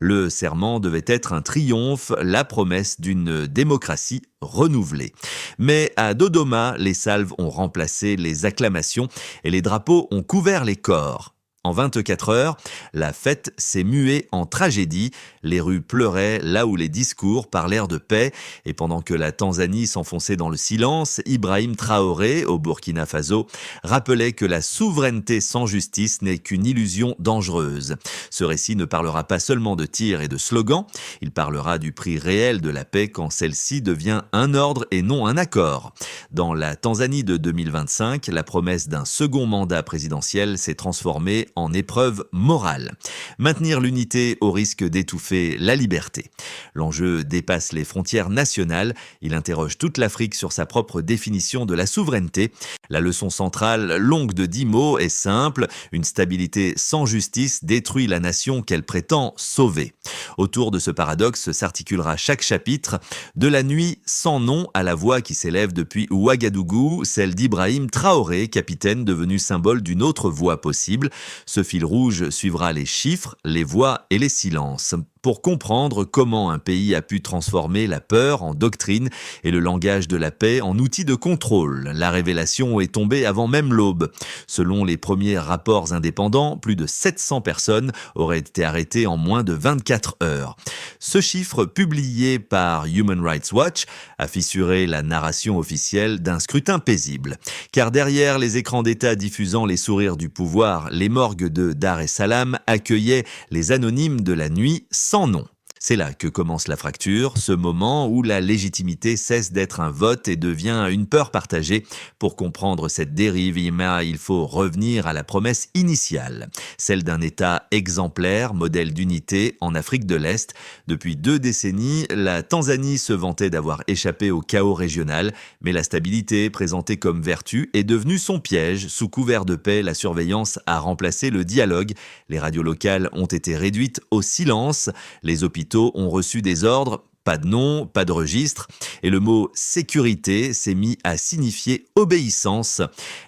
Le serment devait être un triomphe, la promesse d'une démocratie renouvelée. Mais à Dodoma, les salves ont remplacé les acclamations et les drapeaux ont couvert les corps. En 24 heures, la fête s'est muée en tragédie. Les rues pleuraient là où les discours parlèrent de paix. Et pendant que la Tanzanie s'enfonçait dans le silence, Ibrahim Traoré, au Burkina Faso, rappelait que la souveraineté sans justice n'est qu'une illusion dangereuse. Ce récit ne parlera pas seulement de tirs et de slogans, il parlera du prix réel de la paix quand celle-ci devient un ordre et non un accord. Dans la Tanzanie de 2025, la promesse d'un second mandat présidentiel s'est transformée en épreuve morale. Maintenir l'unité au risque d'étouffer la liberté. L'enjeu dépasse les frontières nationales, il interroge toute l'Afrique sur sa propre définition de la souveraineté. La leçon centrale, longue de 10 mots, est simple, une stabilité sans justice détruit la nation qu'elle prétend sauver. Autour de ce paradoxe s'articulera chaque chapitre, de la nuit sans nom à la voix qui s'élève depuis Ouagadougou, celle d'Ibrahim Traoré, capitaine devenu symbole d'une autre voie possible. Ce fil rouge suivra les chiffres, les voix et les silences. Pour comprendre comment un pays a pu transformer la peur en doctrine et le langage de la paix en outil de contrôle. La révélation est tombée avant même l'aube. Selon les premiers rapports indépendants, plus de 700 personnes auraient été arrêtées en moins de 24 heures. Ce chiffre, publié par Human Rights Watch, a fissuré la narration officielle d'un scrutin paisible. Car derrière les écrans d'État diffusant les sourires du pouvoir, les morgues de Dar es Salaam accueillaient les anonymes de la nuit sans nom. C'est là que commence la fracture, ce moment où la légitimité cesse d'être un vote et devient une peur partagée. Pour comprendre cette dérive, il faut revenir à la promesse initiale, celle d'un État exemplaire, modèle d'unité en Afrique de l'Est. Depuis 2 décennies, la Tanzanie se vantait d'avoir échappé au chaos régional, mais la stabilité, présentée comme vertu, est devenue son piège. Sous couvert de paix, la surveillance a remplacé le dialogue. Les radios locales ont été réduites au silence, les hôpitaux ont reçu des ordres, pas de nom, pas de registre, et le mot sécurité s'est mis à signifier obéissance.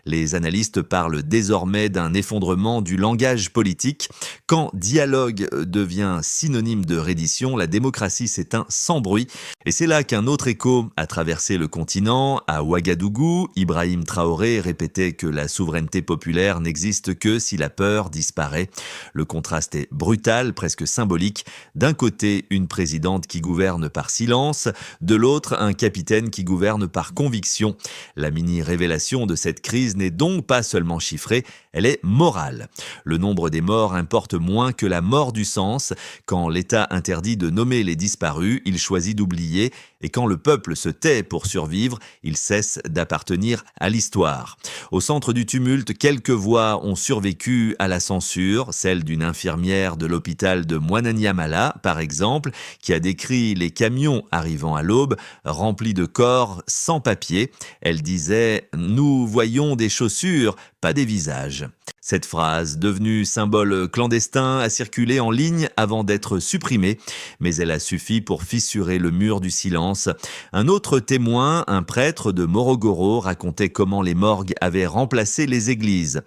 Les analystes parlent désormais d'un effondrement du langage politique. Quand dialogue devient synonyme de reddition, la démocratie s'éteint sans bruit. Et c'est là qu'un autre écho a traversé le continent. À Ouagadougou, Ibrahim Traoré répétait que la souveraineté populaire n'existe que si la peur disparaît. Le contraste est brutal, presque symbolique. D'un côté, une présidente qui gouverne par silence, de l'autre, un capitaine qui gouverne par conviction. La mini-révélation de cette crise n'est donc pas seulement chiffrée, elle est morale. Le nombre des morts importe moins que la mort du sens. Quand l'État interdit de nommer les disparus, il choisit d'oublier, et quand le peuple se tait pour survivre, il cesse d'appartenir à l'histoire. Au centre du tumulte, quelques voix ont survécu à la censure, celle d'une infirmière de l'hôpital de Mwananyamala, par exemple, qui a décrit les camions arrivant à l'aube, remplis de corps sans papier. Elle disait « Nous voyons des chaussures, pas des visages ». Cette phrase, devenue symbole clandestin, a circulé en ligne avant d'être supprimée, mais elle a suffi pour fissurer le mur du silence. Un autre témoin, un prêtre de Morogoro, racontait comment les morgues avaient remplacé les églises.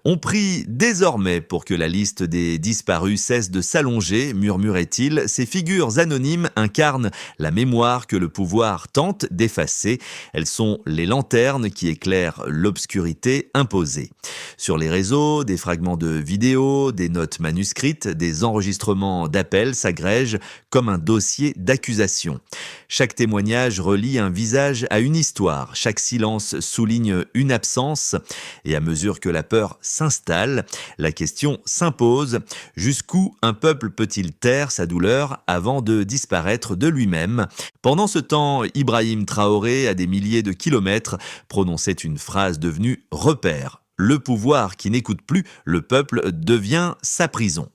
On prie désormais pour que la liste des disparus cesse de s'allonger, murmurait-il. Ces figures anonymes incarnent la mémoire que le pouvoir tente d'effacer. Elles sont les lanternes qui éclairent l'obscurité imposée. Sur les réseaux, des fragments de vidéos, des notes manuscrites, des enregistrements d'appels s'agrègent comme un dossier d'accusation. Chaque témoignage relie un visage à une histoire, chaque silence souligne une absence, et à mesure que la peur s'installe, la question s'impose, jusqu'où un peuple peut-il taire sa douleur avant de disparaître de lui-même? Pendant ce temps, Ibrahim Traoré, à des milliers de kilomètres, prononçait une phrase devenue repère. Le pouvoir qui n'écoute plus le peuple devient sa prison.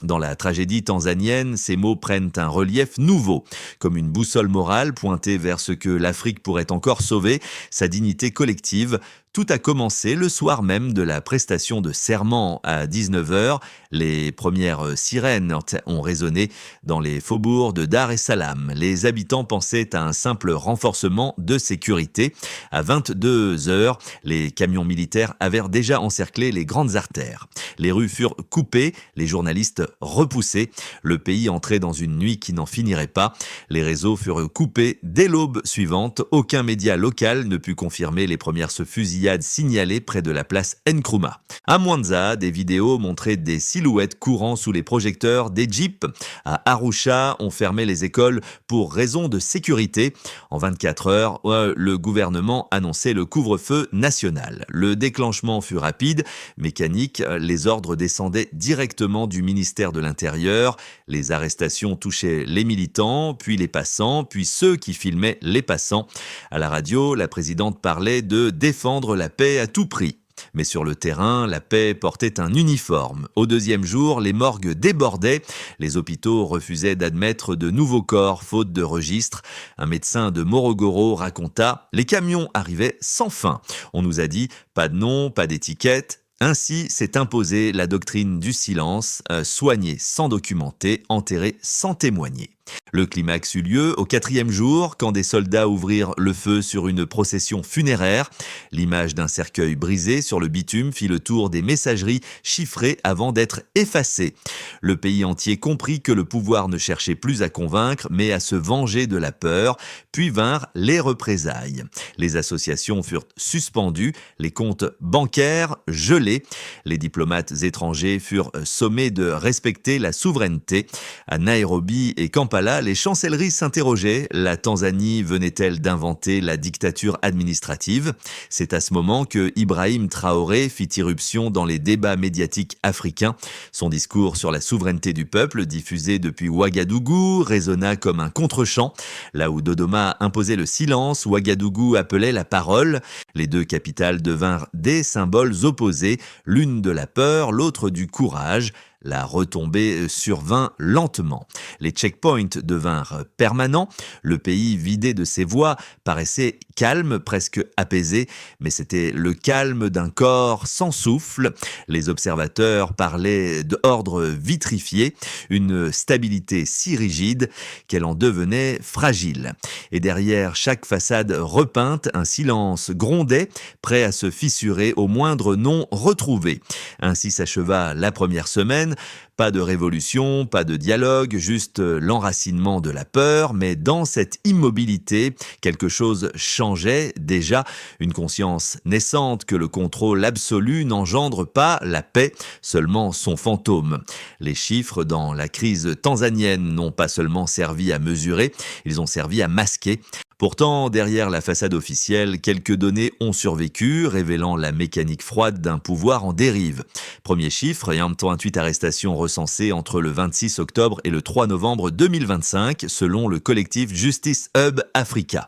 Dans la tragédie tanzanienne, ces mots prennent un relief nouveau, comme une boussole morale pointée vers ce que l'Afrique pourrait encore sauver, sa dignité collective. Tout a commencé le soir même de la prestation de serment à 19 heures. Les premières sirènes ont résonné dans les faubourgs de Dar es Salaam. Les habitants pensaient à un simple renforcement de sécurité. À 22 heures, les camions militaires avaient déjà encerclé les grandes artères. Les rues furent coupées, les journalistes repoussés. Le pays entrait dans une nuit qui n'en finirait pas. Les réseaux furent coupés dès l'aube suivante. Aucun média local ne put confirmer les premières fusillades signalées près de la place Nkrumah. À Mwanza, des vidéos montraient des silhouettes courant sous les projecteurs des jeeps. À Arusha, on fermait les écoles pour raison de sécurité. En 24 heures, le gouvernement annonçait le couvre-feu national. Le déclenchement fut rapide, mécanique. Les ordres descendaient directement du ministère de l'Intérieur. Les arrestations touchaient les militants, puis les passants, puis ceux qui filmaient les passants. À la radio, la présidente parlait de défendre la paix à tout prix. Mais sur le terrain, la paix portait un uniforme. Au deuxième jour, les morgues débordaient. Les hôpitaux refusaient d'admettre de nouveaux corps, faute de registre. Un médecin de Morogoro raconta « Les camions arrivaient sans fin. On nous a dit « Pas de nom, pas d'étiquette ». Ainsi s'est imposée la doctrine du silence, soigner sans documenter, enterrer sans témoigner. Le climax eut lieu au 4e jour, quand des soldats ouvrirent le feu sur une procession funéraire. L'image d'un cercueil brisé sur le bitume fit le tour des messageries chiffrées avant d'être effacée. Le pays entier comprit que le pouvoir ne cherchait plus à convaincre, mais à se venger de la peur. Puis vinrent les représailles. Les associations furent suspendues, les comptes bancaires gelés. Les diplomates étrangers furent sommés de respecter la souveraineté. À Nairobi et Kampala, les chancelleries s'interrogeaient. La Tanzanie venait-elle d'inventer la dictature administrative ? C'est à ce moment que Ibrahim Traoré fit irruption dans les débats médiatiques africains. Son discours sur la souveraineté du peuple, diffusé depuis Ouagadougou, résonna comme un contre-champ. Là où Dodoma imposait le silence, Ouagadougou appelait la parole. Les deux capitales devinrent des symboles opposés, l'une de la peur, l'autre du courage. La retombée survint lentement. Les checkpoints devinrent permanents. Le pays, vidé de ses voix, paraissait calme, presque apaisé, mais c'était le calme d'un corps sans souffle. Les observateurs parlaient d'ordre vitrifié, une stabilité si rigide qu'elle en devenait fragile. Et derrière chaque façade repeinte, un silence grondait, prêt à se fissurer au moindre nom retrouvé. Ainsi s'acheva la première semaine. Pas de révolution, pas de dialogue, juste l'enracinement de la peur, mais dans cette immobilité, quelque chose changeait déjà, une conscience naissante que le contrôle absolu n'engendre pas la paix, seulement son fantôme. Les chiffres dans la crise tanzanienne n'ont pas seulement servi à mesurer, ils ont servi à masquer. Pourtant, derrière la façade officielle, quelques données ont survécu, révélant la mécanique froide d'un pouvoir en dérive. Premier chiffre, 28 arrestations recensées entre le 26 octobre et le 3 novembre 2025, selon le collectif Justice Hub Africa.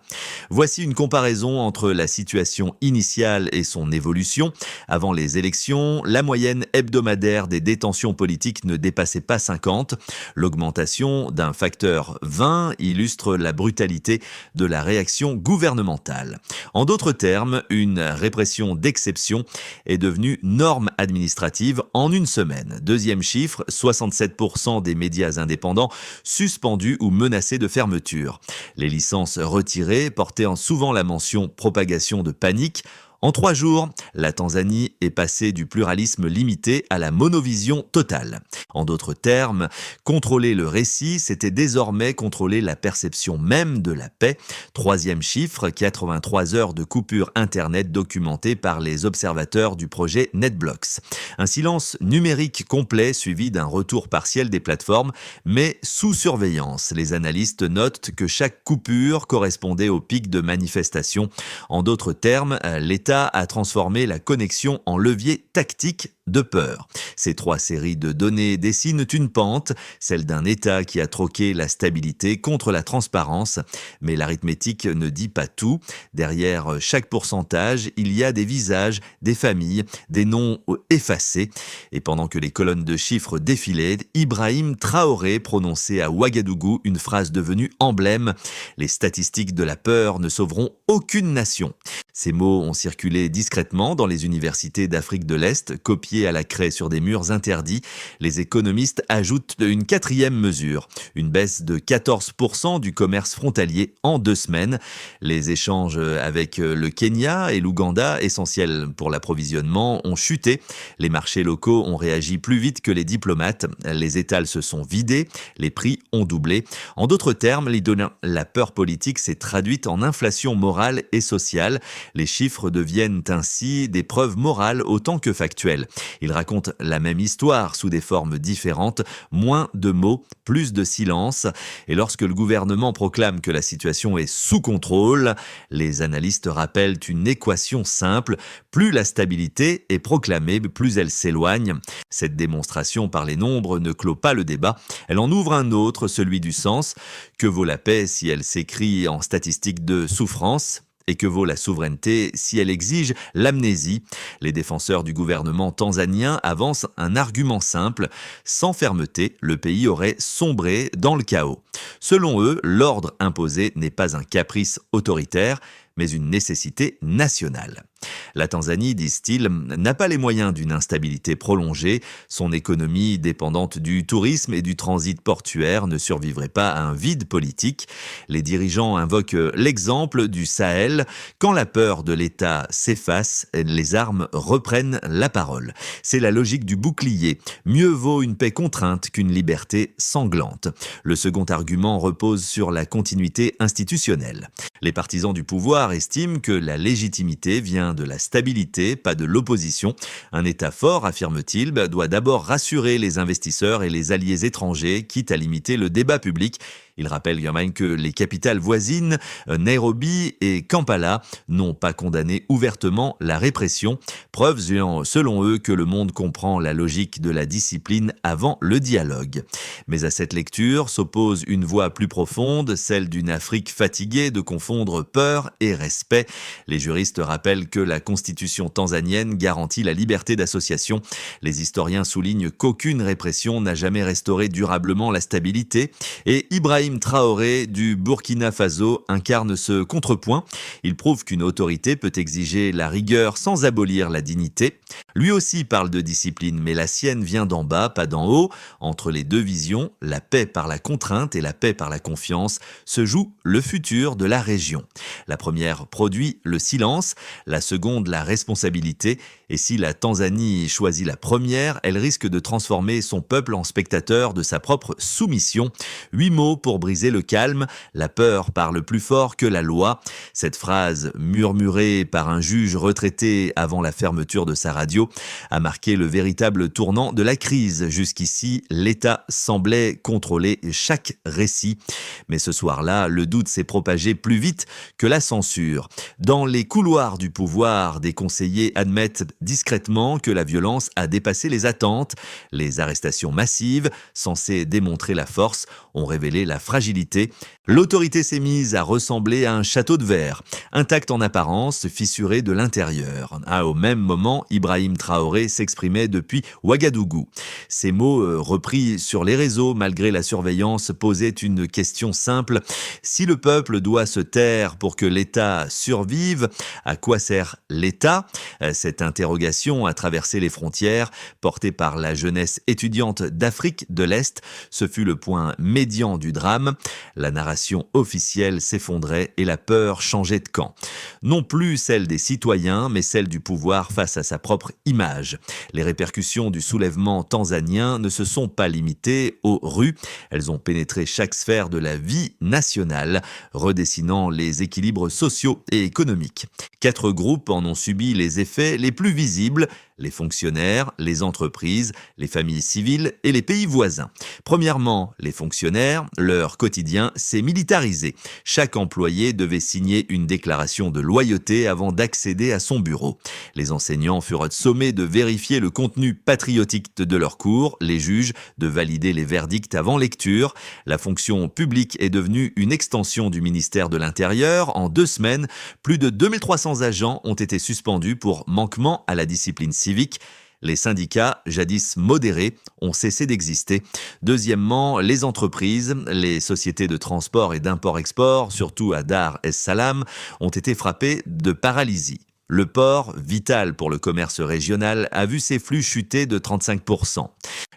Voici une comparaison entre la situation initiale et son évolution. Avant les élections, la moyenne hebdomadaire des détentions politiques ne dépassait pas 50. L'augmentation d'un facteur 20 illustre la brutalité de la réaction gouvernementale. En d'autres termes, une répression d'exception est devenue norme administrative en une semaine. Deuxième chiffre, 67% des médias indépendants suspendus ou menacés de fermeture. Les licences retirées portaient souvent la mention propagation de panique. En 3 jours, la Tanzanie est passée du pluralisme limité à la monovision totale. En d'autres termes, contrôler le récit, c'était désormais contrôler la perception même de la paix. Troisième chiffre, 83 heures de coupure Internet documentées par les observateurs du projet NetBlocks. Un silence numérique complet suivi d'un retour partiel des plateformes, mais sous surveillance. Les analystes notent que chaque coupure correspondait au pic de manifestation. En d'autres termes, l'État a transformé la connexion en levier tactique de peur. Ces 3 séries de données dessinent une pente, celle d'un État qui a troqué la stabilité contre la transparence. Mais l'arithmétique ne dit pas tout. Derrière chaque pourcentage, il y a des visages, des familles, des noms effacés. Et pendant que les colonnes de chiffres défilaient, Ibrahim Traoré prononçait à Ouagadougou une phrase devenue emblème. Les statistiques de la peur ne sauveront aucune nation. Ces mots ont circulé circuler discrètement dans les universités d'Afrique de l'Est, copiées à la craie sur des murs interdits. Les économistes ajoutent une quatrième mesure, une baisse de 14% du commerce frontalier en 2 semaines. Les échanges avec le Kenya et l'Ouganda, essentiels pour l'approvisionnement, ont chuté. Les marchés locaux ont réagi plus vite que les diplomates. Les étals se sont vidés, les prix ont doublé. En d'autres termes, la peur politique s'est traduite en inflation morale et sociale. Les chiffres deviennent ainsi des preuves morales autant que factuelles. Ils racontent la même histoire sous des formes différentes, moins de mots, plus de silence. Et lorsque le gouvernement proclame que la situation est sous contrôle, les analystes rappellent une équation simple. Plus la stabilité est proclamée, plus elle s'éloigne. Cette démonstration par les nombres ne clôt pas le débat. Elle en ouvre un autre, celui du sens. Que vaut la paix si elle s'écrit en statistiques de souffrance ? Et que vaut la souveraineté si elle exige l'amnésie ? Les défenseurs du gouvernement tanzanien avancent un argument simple. Sans fermeté, le pays aurait sombré dans le chaos. Selon eux, l'ordre imposé n'est pas un caprice autoritaire, mais une nécessité nationale. La Tanzanie, disent-ils, n'a pas les moyens d'une instabilité prolongée. Son économie, dépendante du tourisme et du transit portuaire, ne survivrait pas à un vide politique. Les dirigeants invoquent l'exemple du Sahel. Quand la peur de l'État s'efface, les armes reprennent la parole. C'est la logique du bouclier. Mieux vaut une paix contrainte qu'une liberté sanglante. Le second argument repose sur la continuité institutionnelle. Les partisans du pouvoir estiment que la légitimité vient de la stabilité, pas de l'opposition. Un État fort, affirme-t-il, doit d'abord rassurer les investisseurs et les alliés étrangers, quitte à limiter le débat public. Il rappelle que les capitales voisines, Nairobi et Kampala, n'ont pas condamné ouvertement la répression. Preuve, selon eux, que le monde comprend la logique de la discipline avant le dialogue. Mais à cette lecture s'oppose une voix plus profonde, celle d'une Afrique fatiguée de confondre peur et respect. Les juristes rappellent que la constitution tanzanienne garantit la liberté d'association. Les historiens soulignent qu'aucune répression n'a jamais restauré durablement la stabilité. Et Ibrahim Traoré du Burkina Faso incarne ce contrepoint. Il prouve qu'une autorité peut exiger la rigueur sans abolir la dignité. Lui aussi parle de discipline, mais la sienne vient d'en bas, pas d'en haut. Entre les deux visions, la paix par la contrainte et la paix par la confiance, se joue le futur de la région. La première produit le silence, la seconde la responsabilité. Et si la Tanzanie choisit la première, elle risque de transformer son peuple en spectateur de sa propre soumission. 8 mots pour briser le calme. La peur parle plus fort que la loi. Cette phrase, murmurée par un juge retraité avant la fermeture de sa radio, a marqué le véritable tournant de la crise. Jusqu'ici, l'État semblait contrôler chaque récit. Mais ce soir-là, le doute s'est propagé plus vite que la censure. Dans les couloirs du pouvoir, des conseillers admettent discrètement que la violence a dépassé les attentes. Les arrestations massives, censées démontrer la force, ont révélé la fragilité. L'autorité s'est mise à ressembler à un château de verre, intact en apparence, fissuré de l'intérieur. Au même moment, Ibrahim Traoré s'exprimait depuis Ouagadougou. Ces mots, repris sur les réseaux malgré la surveillance, posaient une question simple. Si le peuple doit se taire pour que l'État survive, à quoi sert l'État ? Cette interrogation a traversé les frontières, portée par la jeunesse étudiante d'Afrique de l'Est. Ce fut le point médian du drame. La narration officielle s'effondrait et la peur changeait de camp. Non plus celle des citoyens, mais celle du pouvoir face à sa propre image. Les répercussions du soulèvement tanzanien ne se sont pas limitées aux rues. Elles ont pénétré chaque sphère de la vie nationale, redessinant les équilibres sociaux et économiques. 4 groupes en ont subi les effets les plus visibles: les fonctionnaires, les entreprises, les familles civiles et les pays voisins. Premièrement, les fonctionnaires, leur quotidien s'est militarisé. Chaque employé devait signer une déclaration de loyauté avant d'accéder à son bureau. Les enseignants furent sommés de vérifier le contenu patriotique de leurs cours, les juges de valider les verdicts avant lecture. La fonction publique est devenue une extension du ministère de l'Intérieur. En 2 semaines, plus de 2300 agents ont été suspendus pour manquement à la discipline civique. Les syndicats, jadis modérés, ont cessé d'exister. Deuxièmement, les entreprises, les sociétés de transport et d'import-export, surtout à Dar es Salaam, ont été frappées de paralysie. Le port, vital pour le commerce régional, a vu ses flux chuter de 35%.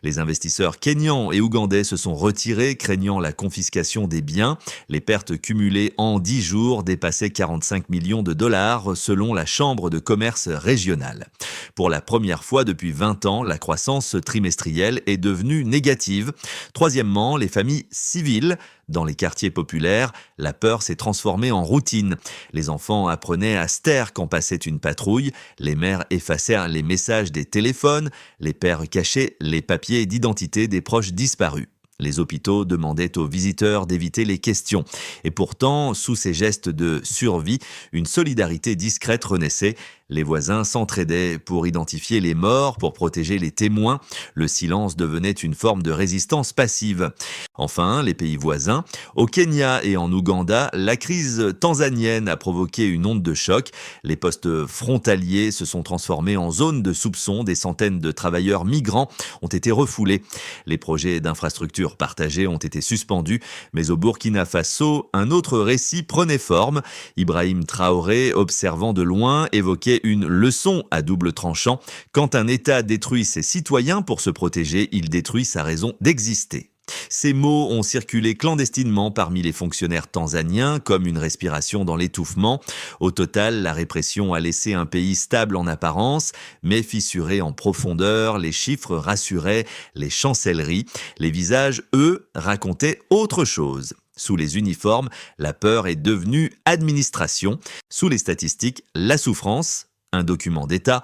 Les investisseurs kényans et ougandais se sont retirés, craignant la confiscation des biens. Les pertes cumulées en 10 jours dépassaient 45 millions de dollars, selon la Chambre de commerce régionale. Pour la première fois depuis 20 ans, la croissance trimestrielle est devenue négative. Troisièmement, les familles civiles. Dans les quartiers populaires, la peur s'est transformée en routine. Les enfants apprenaient à se taire quand passait une patrouille, les mères effacèrent les messages des téléphones, les pères cachaient les papiers d'identité des proches disparus. Les hôpitaux demandaient aux visiteurs d'éviter les questions. Et pourtant, sous ces gestes de survie, une solidarité discrète renaissait. Les voisins s'entraidaient pour identifier les morts, pour protéger les témoins. Le silence devenait une forme de résistance passive. Enfin, les pays voisins. Au Kenya et en Ouganda, la crise tanzanienne a provoqué une onde de choc. Les postes frontaliers se sont transformés en zones de soupçon. Des centaines de travailleurs migrants ont été refoulés. Les projets d'infrastructures partagées ont été suspendus. Mais au Burkina Faso, un autre récit prenait forme. Ibrahim Traoré, observant de loin, évoquait une leçon à double tranchant. Quand un État détruit ses citoyens pour se protéger, il détruit sa raison d'exister. Ces mots ont circulé clandestinement parmi les fonctionnaires tanzaniens, comme une respiration dans l'étouffement. Au total, la répression a laissé un pays stable en apparence, mais fissuré en profondeur. Les chiffres rassuraient, les chancelleries. Les visages, eux, racontaient autre chose. Sous les uniformes, la peur est devenue administration. Sous les statistiques, la souffrance, un document d'État.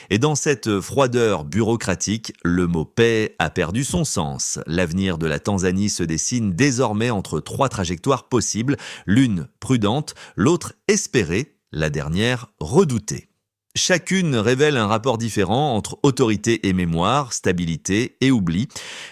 Et dans cette froideur bureaucratique, le mot paix a perdu son sens. L'avenir de la Tanzanie se dessine désormais entre 3 trajectoires possibles, l'une prudente, l'autre espérée, la dernière redoutée. Chacune révèle un rapport différent entre autorité et mémoire, stabilité et oubli.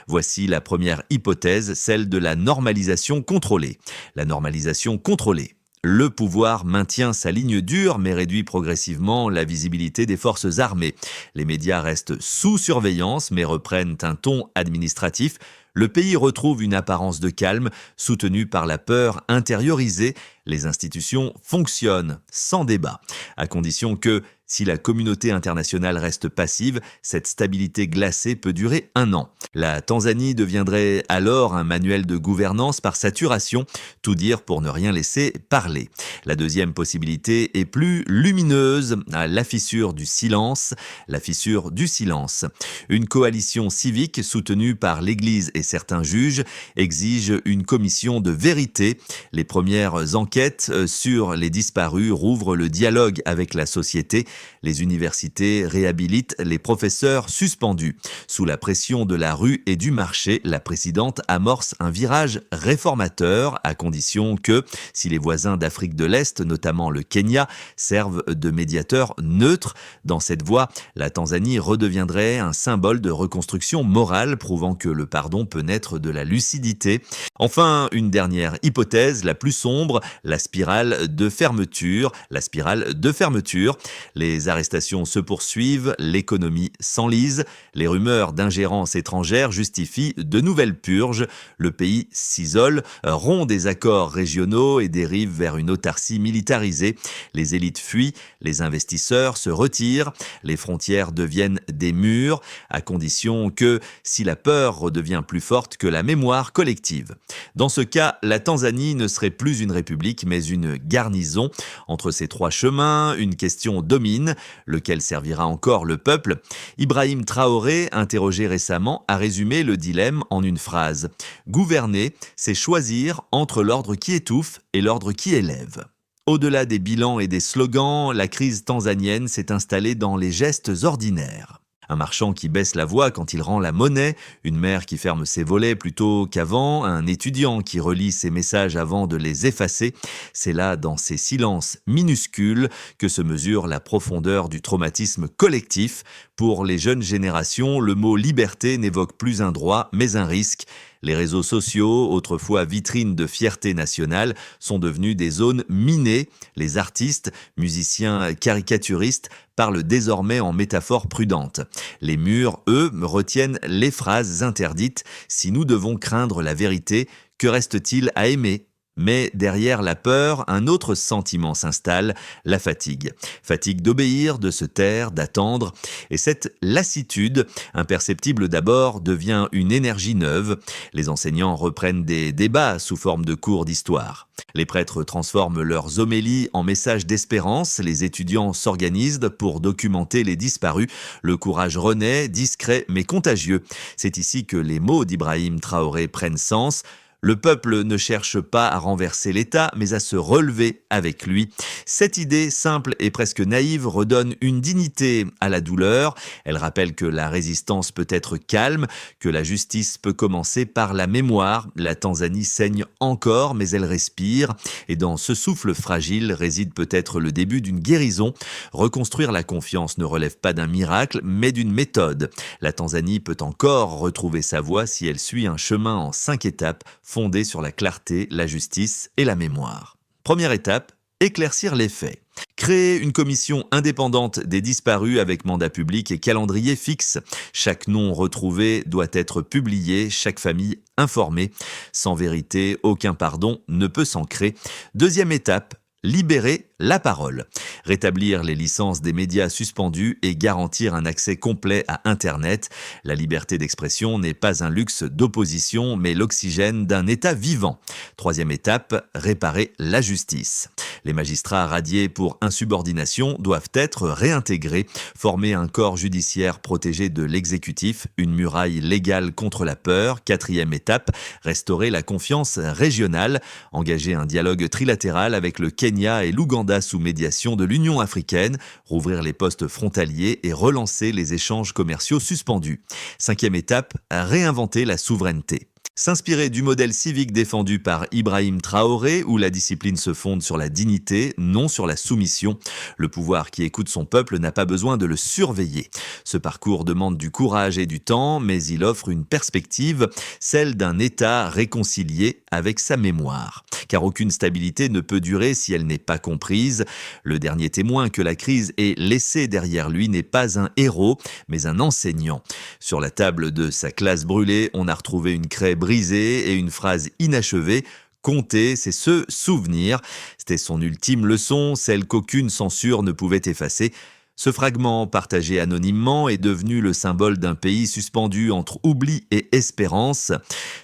Voici la première hypothèse, celle de la normalisation contrôlée. La normalisation contrôlée. Le pouvoir maintient sa ligne dure mais réduit progressivement la visibilité des forces armées. Les médias restent sous surveillance mais reprennent un ton administratif. Le pays retrouve une apparence de calme, soutenue par la peur intériorisée. Les institutions fonctionnent sans débat, à condition que, si la communauté internationale reste passive, cette stabilité glacée peut durer 1 an. La Tanzanie deviendrait alors un manuel de gouvernance par saturation, tout dire pour ne rien laisser parler. La deuxième possibilité est plus lumineuse, la fissure du silence. La fissure du silence. Une coalition civique soutenue par l'Église et certains juges exige une commission de vérité. Les premières enquêtes sur les disparus rouvrent le dialogue avec la société. Les universités réhabilitent les professeurs suspendus. Sous la pression de la rue et du marché, la présidente amorce un virage réformateur à condition que, si les voisins d'Afrique de l'Est, notamment le Kenya, servent de médiateurs neutres, dans cette voie, la Tanzanie redeviendrait un symbole de reconstruction morale, prouvant que le pardon peut naître de la lucidité. Enfin, une dernière hypothèse, la plus sombre, la spirale de fermeture. La spirale de fermeture. Les arrestations se poursuivent, l'économie s'enlise, les rumeurs d'ingérence étrangère justifient de nouvelles purges, le pays s'isole, rompt des accords régionaux et dérive vers une autarcie militarisée. Les élites fuient, les investisseurs se retirent, les frontières deviennent des murs, à condition que, si la peur redevient plus forte que la mémoire collective. Dans ce cas, la Tanzanie ne serait plus une république, mais une garnison. Entre ces 3 chemins, une question domine, lequel servira encore le peuple. Ibrahim Traoré, interrogé récemment, a résumé le dilemme en une phrase. Gouverner, c'est choisir entre l'ordre qui étouffe et l'ordre qui élève. Au-delà des bilans et des slogans, la crise tanzanienne s'est installée dans les gestes ordinaires. Un marchand qui baisse la voix quand il rend la monnaie, une mère qui ferme ses volets plutôt qu'avant, un étudiant qui relit ses messages avant de les effacer. C'est là, dans ces silences minuscules, que se mesure la profondeur du traumatisme collectif. Pour les jeunes générations, le mot liberté n'évoque plus un droit, mais un risque. Les réseaux sociaux, autrefois vitrines de fierté nationale, sont devenus des zones minées. Les artistes, musiciens caricaturistes, parlent désormais en métaphores prudentes. Les murs, eux, retiennent les phrases interdites. Si nous devons craindre la vérité, que reste-t-il à aimer ? Mais derrière la peur, un autre sentiment s'installe, la fatigue. Fatigue d'obéir, de se taire, d'attendre. Et cette lassitude, imperceptible d'abord, devient une énergie neuve. Les enseignants reprennent des débats sous forme de cours d'histoire. Les prêtres transforment leurs homélies en messages d'espérance. Les étudiants s'organisent pour documenter les disparus. Le courage renaît, discret mais contagieux. C'est ici que les mots d'Ibrahim Traoré prennent sens. Le peuple ne cherche pas à renverser l'État, mais à se relever avec lui. Cette idée simple et presque naïve redonne une dignité à la douleur. Elle rappelle que la résistance peut être calme, que la justice peut commencer par la mémoire. La Tanzanie saigne encore, mais elle respire. Et dans ce souffle fragile réside peut-être le début d'une guérison. Reconstruire la confiance ne relève pas d'un miracle, mais d'une méthode. La Tanzanie peut encore retrouver sa voie si elle suit un chemin en 5 étapes, fondée sur la clarté, la justice et la mémoire. Première étape, éclaircir les faits. Créer une commission indépendante des disparus avec mandat public et calendrier fixe. Chaque nom retrouvé doit être publié, chaque famille informée. Sans vérité, aucun pardon ne peut s'ancrer. Deuxième étape, libérer la parole. Rétablir les licences des médias suspendus et garantir un accès complet à Internet. La liberté d'expression n'est pas un luxe d'opposition, mais l'oxygène d'un État vivant. Troisième étape, réparer la justice. Les magistrats radiés pour insubordination doivent être réintégrés, former un corps judiciaire protégé de l'exécutif, une muraille légale contre la peur. Quatrième étape, restaurer la confiance régionale, engager un dialogue trilatéral avec le Kenya et l'Ouganda sous médiation de l'Union africaine, rouvrir les postes frontaliers et relancer les échanges commerciaux suspendus. Cinquième étape, réinventer la souveraineté. S'inspirer du modèle civique défendu par Ibrahim Traoré, où la discipline se fonde sur la dignité, non sur la soumission. Le pouvoir qui écoute son peuple n'a pas besoin de le surveiller. Ce parcours demande du courage et du temps, mais il offre une perspective, celle d'un État réconcilié avec sa mémoire. Car aucune stabilité ne peut durer si elle n'est pas comprise. Le dernier témoin que la crise ait laissé derrière lui n'est pas un héros, mais un enseignant. Sur la table de sa classe brûlée, on a retrouvé une craie brisée et une phrase inachevée. Compter, c'est se souvenir. C'était son ultime leçon, celle qu'aucune censure ne pouvait effacer. Ce fragment, partagé anonymement, est devenu le symbole d'un pays suspendu entre oubli et espérance.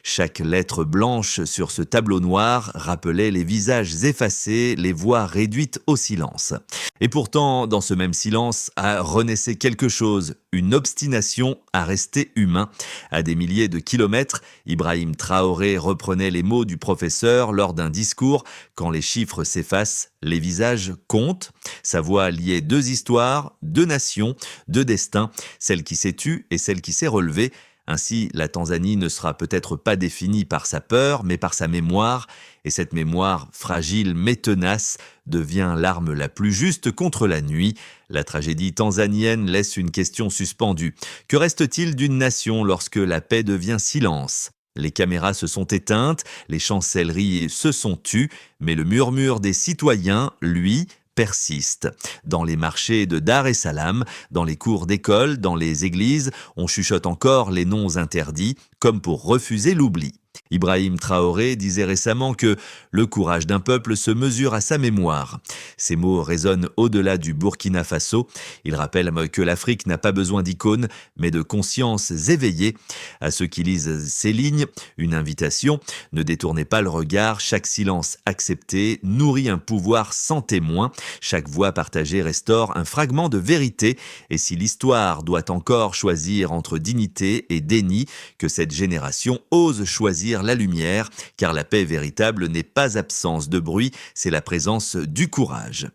Chaque lettre blanche sur ce tableau noir rappelait les visages effacés, les voix réduites au silence. Et pourtant, dans ce même silence, renaissait quelque chose, une obstination à rester humain. À des milliers de kilomètres, Ibrahim Traoré reprenait les mots du professeur lors d'un discours. Quand les chiffres s'effacent, les visages comptent. Sa voix liait 2 histoires, 2 nations, 2 destins, celle qui s'est tue et celle qui s'est relevée. Ainsi, la Tanzanie ne sera peut-être pas définie par sa peur, mais par sa mémoire. Et cette mémoire, fragile mais tenace, devient l'arme la plus juste contre la nuit. La tragédie tanzanienne laisse une question suspendue. Que reste-t-il d'une nation lorsque la paix devient silence ? Les caméras se sont éteintes, les chancelleries se sont tues, mais le murmure des citoyens, lui, persiste. Dans les marchés de Dar es Salaam, dans les cours d'école, dans les églises, on chuchote encore les noms interdits, comme pour refuser l'oubli. Ibrahim Traoré disait récemment que le courage d'un peuple se mesure à sa mémoire. Ces mots résonnent au-delà du Burkina Faso. Il rappelle que l'Afrique n'a pas besoin d'icônes, mais de consciences éveillées. À ceux qui lisent ces lignes, une invitation. Ne détournez pas le regard, chaque silence accepté nourrit un pouvoir sans témoin. Chaque voix partagée restaure un fragment de vérité. Et si l'histoire doit encore choisir entre dignité et déni, que cette génération ose choisir la lumière, car la paix véritable n'est pas absence de bruit, c'est la présence du courage.